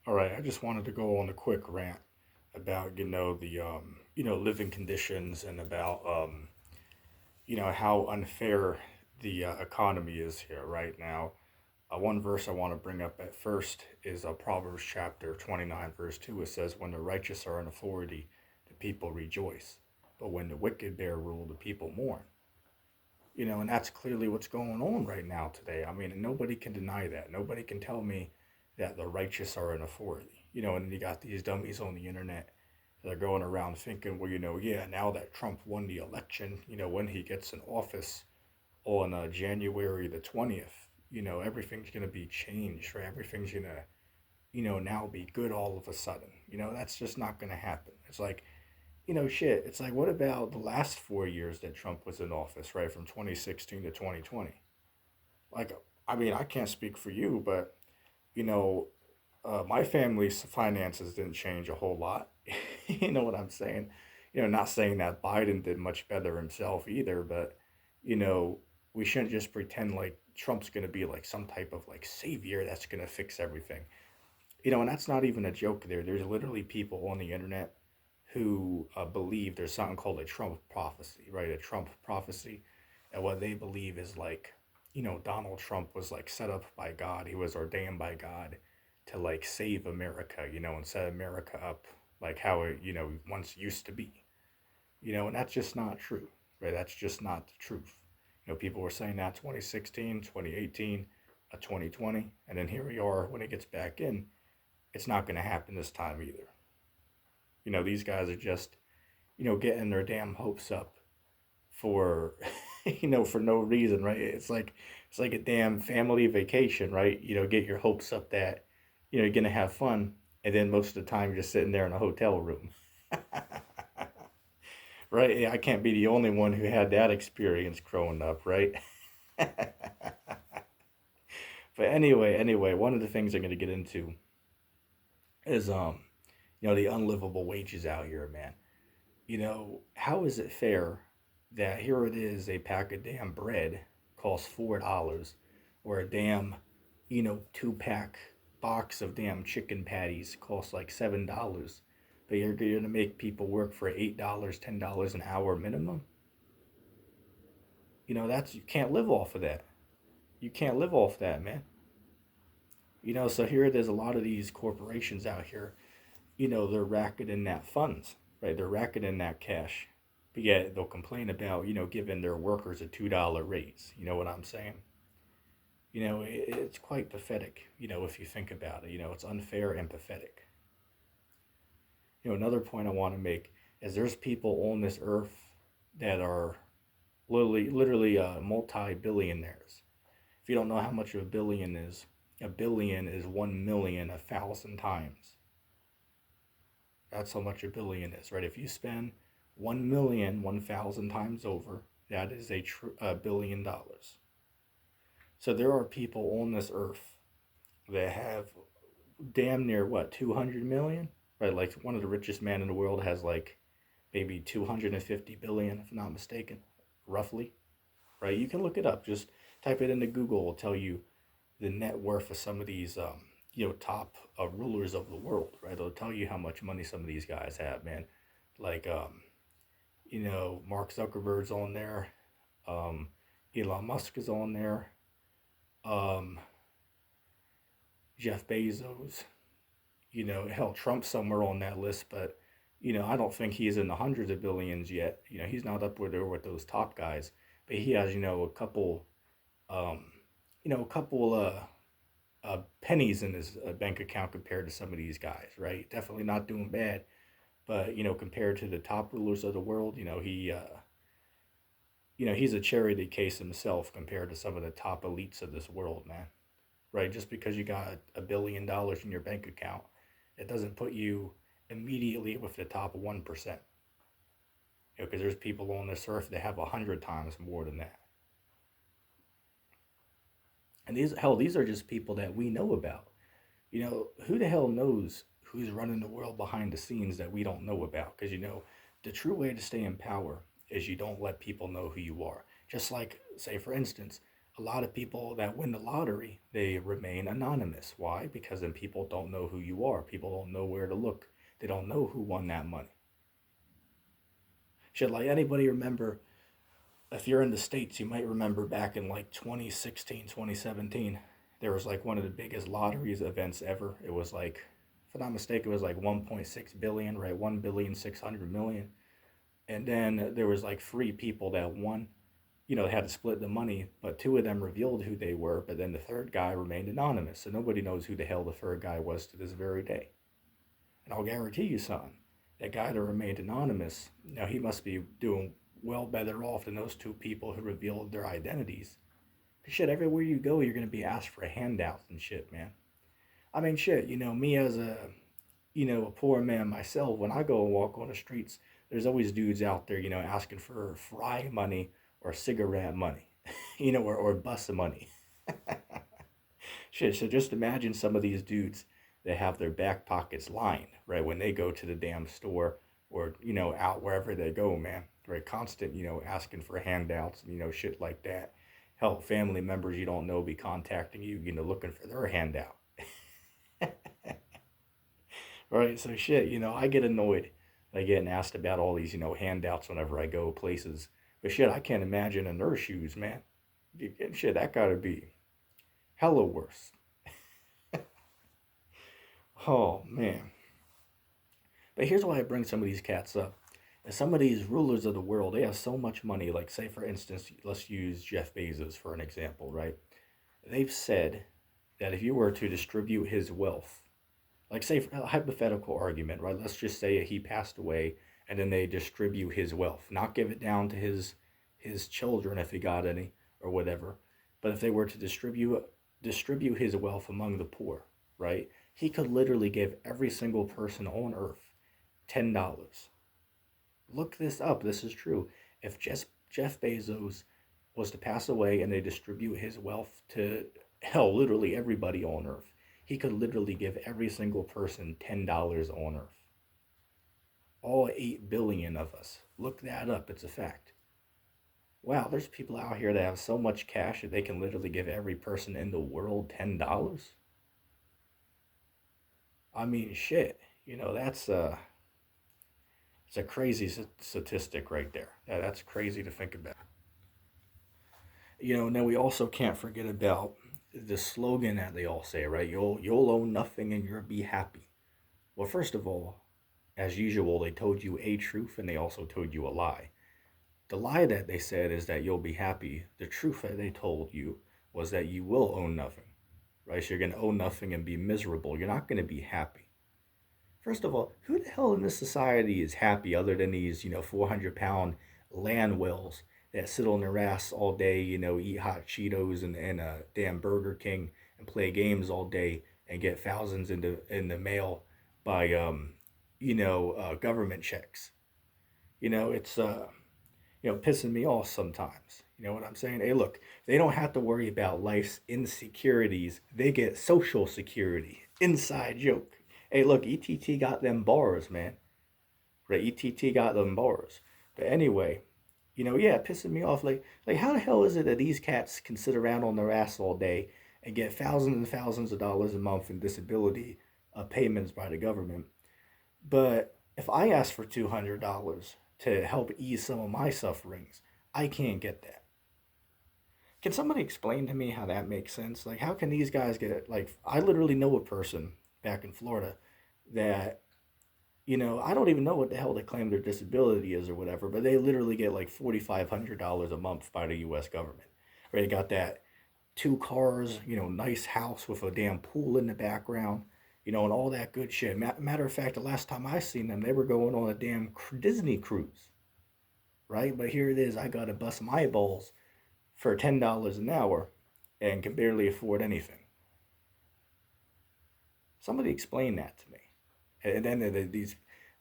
All right, I just wanted to go on a quick rant about, living conditions and about, how unfair the economy is here right now. One verse I want to bring up at first is Proverbs chapter 29, verse 2. It says, "When the righteous are in authority, the people rejoice. But when the wicked bear rule, the people mourn." And that's clearly what's going on right now today. I mean, nobody can deny that. Nobody can tell me that the righteous are in authority. And you got these dummies on the internet that are going around thinking, well, yeah, now that Trump won the election, when he gets in office on January the 20th, everything's going to be changed, right? Everything's going to, now be good all of a sudden. That's just not going to happen. It's like, shit. It's like, what about the last 4 years that Trump was in office, right? From 2016 to 2020. Like, I mean, I can't speak for you, but, you know, my family's finances didn't change a whole lot. You know what I'm saying? Not saying that Biden did much better himself either, but, you know, we shouldn't just pretend like Trump's going to be like some type of like savior that's going to fix everything. And that's not even a joke there. There's literally people on the internet who believe there's something called a Trump prophecy, right? A Trump prophecy. And what they believe is like, Donald Trump was like set up by God. He was ordained by God to like save America, and set America up like how it, once used to be. And that's just not true, right? That's just not the truth. People were saying that 2016, 2018, 2020, and then here we are when it gets back in. It's not going to happen this time either. These guys are just, getting their damn hopes up for, for no reason, right? It's like a damn family vacation, right? Get your hopes up that, you're gonna have fun, and then most of the time you're just sitting there in a hotel room, right? Yeah, I can't be the only one who had that experience growing up, right? But anyway, one of the things I'm gonna get into is the unlivable wages out here, man. How is it fair that here it is, a pack of damn bread costs $4, or a damn, 2-pack box of damn chicken patties costs like $7, but you're going to make people work for $8, $10 an hour minimum? That's, you can't live off of that. You can't live off that, man. So here there's a lot of these corporations out here, they're racketing that funds, right? They're racketing that cash. But yet they'll complain about, giving their workers a $2 raise. You know what I'm saying? It's quite pathetic, if you think about it. It's unfair and pathetic. Another point I want to make is there's people on this earth that are literally multi-billionaires. If you don't know how much a billion is 1 million 1,000 times. That's how much a billion is, right? If you spend 1 million 1,000 times over, that is a billion dollars. So there are people on this earth that have damn near what, 200 million, right? Like one of the richest men in the world has like maybe 250 billion, if I'm not mistaken, roughly, right? You can look it up. Just type it into Google. It'll tell you the net worth of some of these top rulers of the world, right? It'll tell you how much money some of these guys have, man. Like Mark Zuckerberg's on there, um, Elon Musk is on there, um, Jeff Bezos. Hell, Trump's somewhere on that list, but I don't think he's in the hundreds of billions yet. He's not up there with those top guys, but he has um, a couple pennies in his bank account compared to some of these guys, right? Definitely not doing bad, but compared to the top rulers of the world, he's a charity case himself compared to some of the top elites of this world, man. Right? Just because you got $1 billion in your bank account, it doesn't put you immediately with the top 1%. Because there's people on this earth that have 100 times more than that. And these are just people that we know about. Who the hell knows who's running the world behind the scenes that we don't know about? Because the true way to stay in power is you don't let people know who you are. Just like, say, for instance, A lot of people that win the lottery, they remain anonymous. Why? Because then people don't know who you are. People don't know where to look. They don't know who won that money. Should like anybody remember, if you're in the States, you might remember back in like 2016, 2017, there was like one of the biggest lotteries events ever. It was like, if I'm not mistaken, it was like 1.6 billion, right? 1,600,000,000. And then there was like three people that won. They had to split the money, but two of them revealed who they were, but then the third guy remained anonymous. So nobody knows who the hell the third guy was to this very day. And I'll guarantee you something. That guy that remained anonymous, now he must be doing well better off than those two people who revealed their identities. Shit, everywhere you go, you're gonna be asked for handouts and shit, man. I mean, shit, me as a poor man myself, when I go and walk on the streets, there's always dudes out there, asking for fry money or cigarette money, or bus money. Shit, so just imagine some of these dudes that have their back pockets lined, right, when they go to the damn store or, out wherever they go, man. Right, constant, asking for handouts, shit like that. Hell, family members you don't know be contacting you, looking for their handout. Right, so shit, I get annoyed by getting asked about all these, handouts whenever I go places. But shit, I can't imagine in their shoes, man. Shit, that gotta be hella worse. Oh, man. But here's why I bring some of these cats up. And some of these rulers of the world, they have so much money. Like, say, for instance, let's use Jeff Bezos for an example, right? They've said that if you were to distribute his wealth, like, say, for a hypothetical argument, right? Let's just say he passed away and then they distribute his wealth, not give it down to his children if he got any or whatever. But if they were to distribute his wealth among the poor, right? He could literally give every single person on earth $10. Look this up. This is true. If Jeff Bezos was to pass away and they distribute his wealth to hell, literally everybody on earth, he could literally give every single person $10 on earth. All 8 billion of us. Look that up. It's a fact. Wow, there's people out here that have so much cash that they can literally give every person in the world $10. I mean, shit. That's it's a crazy statistic right there. That's crazy to think about. And then we also can't forget about the slogan that they all say, right? You'll own nothing and you'll be happy. Well, first of all, as usual, they told you a truth and they also told you a lie. The lie that they said is that you'll be happy. The truth that they told you was that you will own nothing, right? So you're going to own nothing and be miserable. You're not going to be happy. First of all, who the hell in this society is happy other than these, 400-pound land whales that sit on their ass all day, eat hot Cheetos and a damn Burger King and play games all day and get thousands in the mail by, government checks. It's pissing me off sometimes. You know what I'm saying? Hey, look, they don't have to worry about life's insecurities. They get social security. Inside joke. Hey, look, ETT got them bars, man. Right? ETT got them bars. But anyway, yeah, it pissing me off. Like, how the hell is it that these cats can sit around on their ass all day and get thousands and thousands of dollars a month in disability payments by the government? But if I ask for $200 to help ease some of my sufferings, I can't get that. Can somebody explain to me how that makes sense? Like, how can these guys get it? Like, I literally know a person back in Florida that, I don't even know what the hell they claim their disability is or whatever, but they literally get like $4,500 a month by the U.S. government. Right? They got that 2 cars, nice house with a damn pool in the background, and all that good shit. Matter of fact, the last time I seen them, they were going on a damn Disney cruise, right? But here it is, I gotta bust my balls for $10 an hour and can barely afford anything. Somebody explain that to me. And then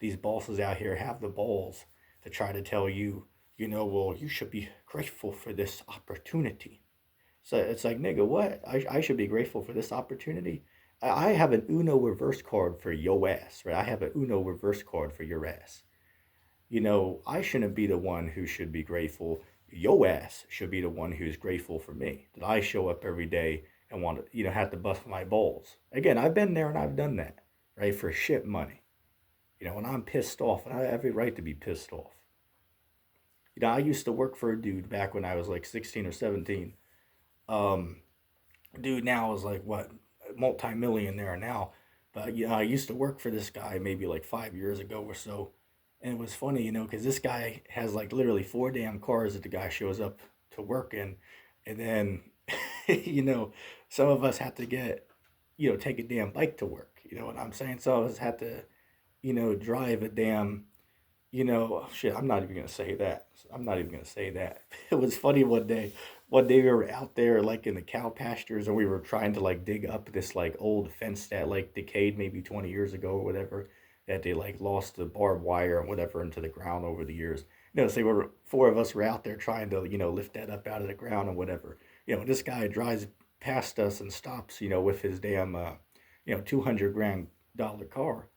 these bosses out here have the balls to try to tell you, well, you should be grateful for this opportunity. So it's like, nigga, what? I should be grateful for this opportunity? I have an Uno reverse card for your ass, right? I have an Uno reverse card for your ass. I shouldn't be the one who should be grateful. Your ass should be the one who's grateful for me that I show up every day and want to, have to bust my balls. Again, I've been there and I've done that, right? For shit money. When I'm pissed off, and I have every right to be pissed off. I used to work for a dude back when I was like 16 or 17. Um, Dude now is like what, multi-millionaire now. But I used to work for this guy maybe like 5 years ago or so. And it was funny, because this guy has like literally four damn cars that the guy shows up to work in. And then, you know, some of us have to take a damn bike to work. You know what I'm saying? Some of us had to, drive a damn, shit, I'm not even gonna say that. I'm not even gonna say that. It was funny one day. One day we were out there like in the cow pastures and we were trying to like dig up this like old fence that like decayed maybe 20 years ago or whatever, that they like lost the barbed wire and whatever into the ground over the years. So four of us were out there trying to, lift that up out of the ground and whatever. This guy drives past us and stops, with his damn 200 grand car.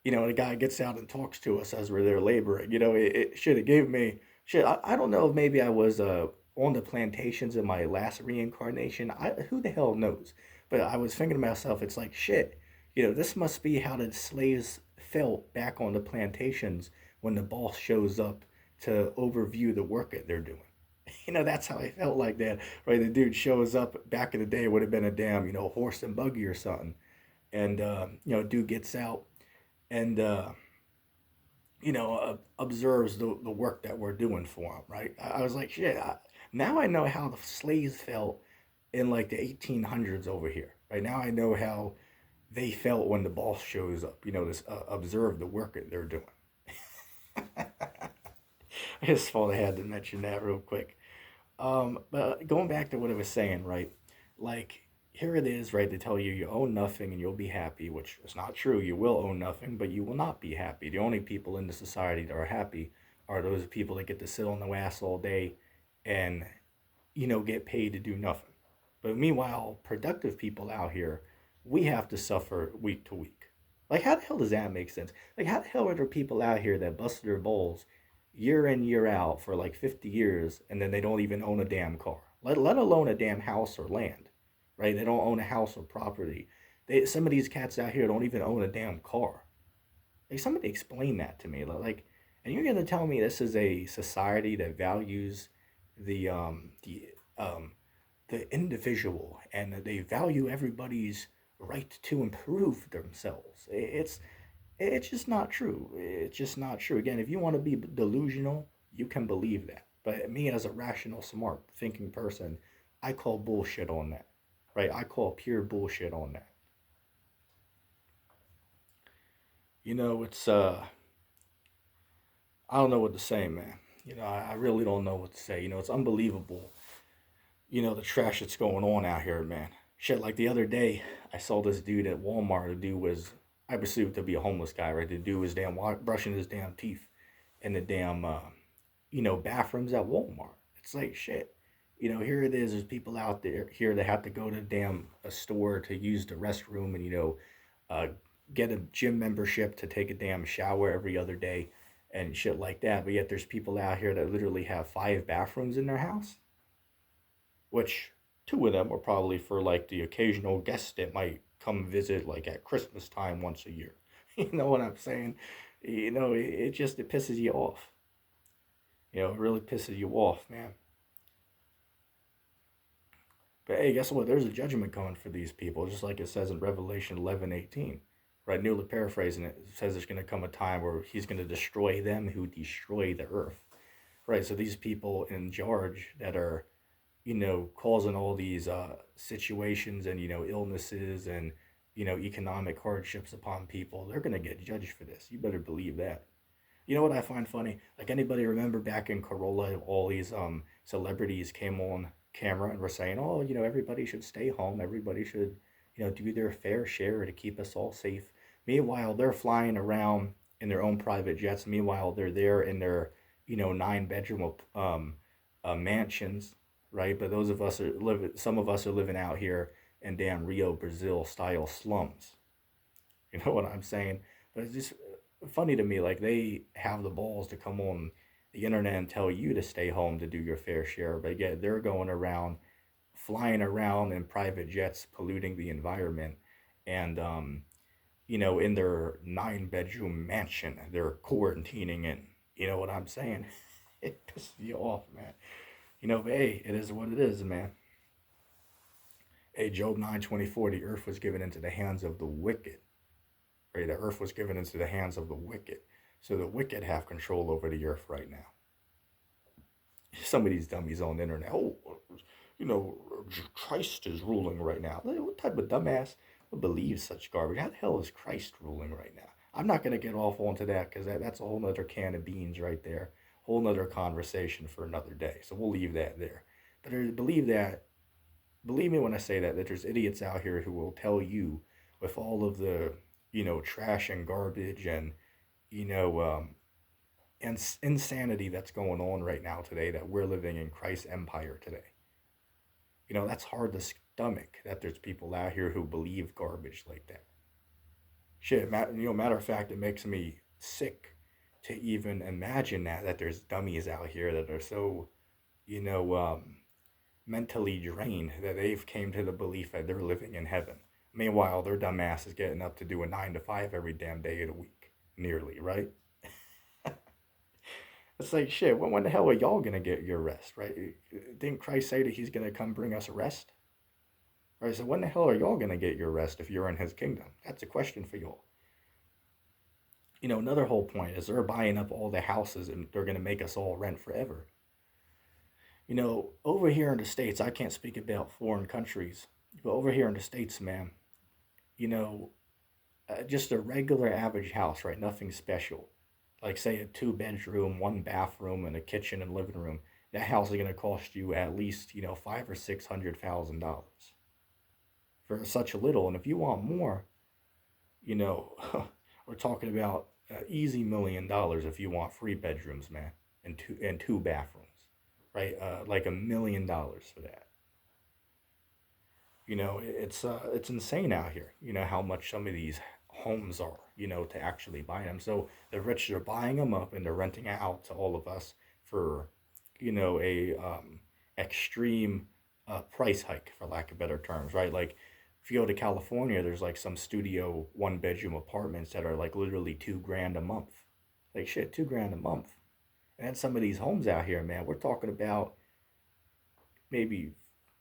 The guy gets out and talks to us as we're there laboring. It gave me shit. I don't know if maybe I was on the plantations in my last reincarnation. Who the hell knows? But I was thinking to myself, it's like shit. This must be how the slaves felt back on the plantations when the boss shows up to overview the work that they're doing. That's how I felt like that. Right, the dude shows up back in the day, would have been a damn horse and buggy or something, and dude gets out and observes the work that we're doing for him, right? I was like, shit, now I know how the slaves felt in like the 1800s over here, right? Now I know how they felt when the boss shows up, this observe the work that they're doing. I just thought I had to mention that real quick. But going back to what I was saying, right? Like, here it is, right, to tell you you own nothing and you'll be happy, which is not true. You will own nothing, but you will not be happy. The only people in the society that are happy are those people that get to sit on the ass all day and, get paid to do nothing. But meanwhile, productive people out here, we have to suffer week to week. Like, how the hell does that make sense? Like, how the hell are there people out here that bust their balls year in, year out for like 50 years and then they don't even own a damn car, let alone a damn house or land, right? They don't own a house or property. Some of these cats out here don't even own a damn car. Like, somebody explain that to me. Like, and you're gonna tell me this is a society that values the um, the individual and they value everybody's right to improve themselves. It's just not true. It's just not true. Again, if you want to be delusional, you can believe that. But me, as a rational, smart, thinking person, I call bullshit on that. Right? I call pure bullshit on that. It's I don't know what to say, man. I really don't know what to say. It's unbelievable. The trash that's going on out here, man. Shit, like the other day, I saw this dude at Walmart. The dude was, I perceived to be a homeless guy, right? The dude was brushing his damn teeth in the damn, bathrooms at Walmart. It's like shit. Here it is. There's people out there here that have to go to damn a store to use the restroom and uh, get a gym membership to take a damn shower every other day and shit like that. But yet there's people out here that literally have five bathrooms in their house, which two of them are probably for like the occasional guest that might come visit like at Christmas time once a year. You know what I'm saying? It pisses you off. It really pisses you off, man. But hey, guess what? There's a judgment coming for these people, just like it says in Revelation 11:18. Right, newly paraphrasing it, it says there's going to come a time where he's going to destroy them who destroy the earth. Right, so these people in charge that are causing all these situations and, illnesses and, economic hardships upon people, they're going to get judged for this. You better believe that. You know what I find funny? Like, anybody remember back in Corolla, all these celebrities came on camera and were saying, oh, everybody should stay home. Everybody should, do their fair share to keep us all safe. Meanwhile, they're flying around in their own private jets. Meanwhile, they're there in their, 9 bedroom mansions, right? But some of us are living out here in damn Rio, Brazil style slums. You know what I'm saying? But it's just funny to me, like they have the balls to come on the internet and tell you to stay home to do your fair share, but yet they're going around, flying around in private jets, polluting the environment, and in their 9 bedroom mansion, they're quarantining in. You know what I'm saying? It pisses you off, man. But hey, it is what it is, man. Hey, Job 9:24, the earth was given into the hands of the wicked. Right? The earth was given into the hands of the wicked. So the wicked have control over the earth right now. Some of these dummies on the internet, oh, you know, Christ is ruling right now. What type of dumbass would believe such garbage? How the hell is Christ ruling right now? I'm not going to get off onto that because that's a whole nother can of beans right there. Whole nother conversation for another day. So we'll leave that there. But believe me when I say that there's idiots out here who will tell you with all of the, trash and garbage and, you know, and insanity that's going on right now today that we're living in Christ's empire today. That's hard to stomach that there's people out here who believe garbage like that. Shit, matter of fact, it makes me sick to even imagine that there's dummies out here that are so, you know, mentally drained that they've came to the belief that they're living in heaven. Meanwhile, their dumb ass is getting up to do a 9 to 5 every damn day of the week, nearly, right? It's like shit. When the hell are y'all gonna get your rest, right? Didn't Christ say that He's gonna come bring us rest? Right. So when the hell are y'all gonna get your rest if you're in His kingdom? That's a question for y'all. Another whole point is they're buying up all the houses and they're gonna make us all rent forever. Over here in the States, I can't speak about foreign countries, but over here in the States, man, you know, just a regular average house, right? Nothing special. Like, say, a 2 bedroom, 1 bathroom, and a kitchen and living room. That house is going to cost you at least, five or $600,000 for such a little. And if you want more, you know, we're talking about easy $1 million if you want 3 bedrooms, man, and two bathrooms, right? Like $1 million for that. It's insane out here. How much some of these homes are. To actually buy them. So the rich are buying them up and they're renting it out to all of us for, a extreme price hike, for lack of better terms, right? Like if you go to California, there's like some studio 1 bedroom apartments that are like literally 2 grand a month. Like shit, 2 grand a month. And some of these homes out here, man, we're talking about maybe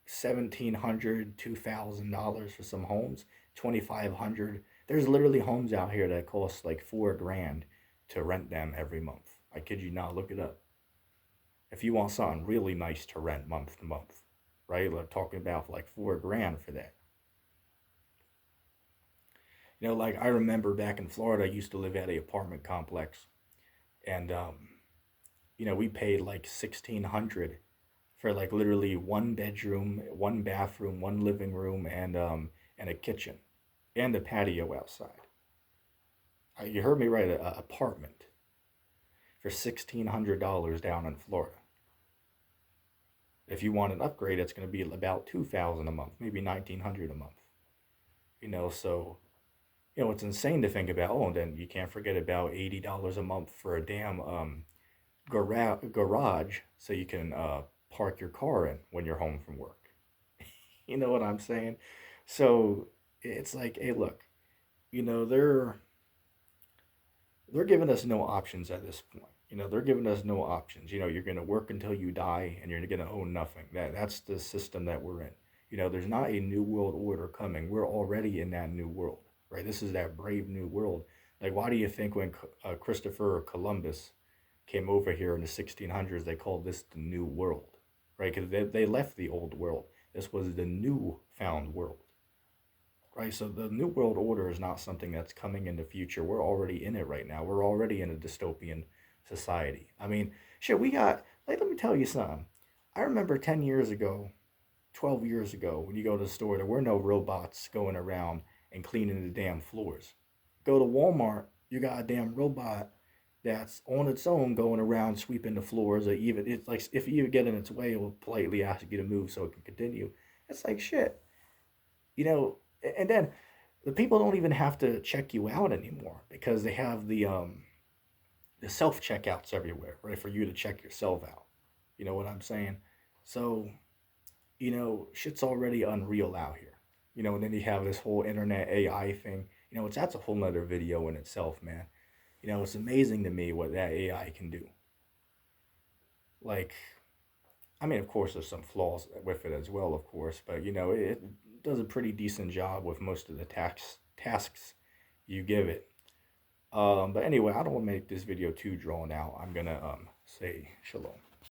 1,700, $2,000 for some homes, 2,500. There's literally homes out here that cost like 4 grand to rent them every month. I kid you not. Look it up. If you want something really nice to rent month to month, right? We're talking about like 4 grand for that. Like I remember back in Florida, I used to live at a apartment complex, and we paid like 1,600 for like literally 1 bedroom, 1 bathroom, one living room, and a kitchen, and a patio outside. You heard me right, a apartment for $1,600 down in Florida. If you want an upgrade, it's going to be about 2,000 a month, maybe 1,900 a month. So it's insane to think about. Oh, and then you can't forget about $80 a month for a damn garage so you can park your car in when you're home from work. You know what I'm saying? So it's like, hey, look, they're giving us no options at this point. They're giving us no options. You're gonna work until you die, and you're gonna own nothing. That's the system that we're in. There's not a new world order coming. We're already in that new world, right? This is that brave new world. Like, why do you think when Christopher Columbus came over here in the 1600s, they called this the New World, right? Because they left the old world. This was the new found world, right? So the New World Order is not something that's coming in the future. We're already in it right now. We're already in a dystopian society. I mean, shit, like, let me tell you something. I remember 10 years ago, 12 years ago, when you go to the store, there were no robots going around and cleaning the damn floors. Go to Walmart, you got a damn robot that's on its own going around sweeping the floors, or even it's like if you even get in its way, it will politely ask you to move so it can continue. It's like shit, you know. And then the people don't even have to check you out anymore because they have the self checkouts everywhere, right? For you to check yourself out. You know what I'm saying? So, shit's already unreal out here. And then you have this whole internet AI thing, which that's a whole nother video in itself, man. It's amazing to me what that AI can do. Like, I mean, of course, there's some flaws with it as well, of course, but it does a pretty decent job with most of the tasks you give it. But anyway, I don't want to make this video too drawn out. I'm gonna say shalom.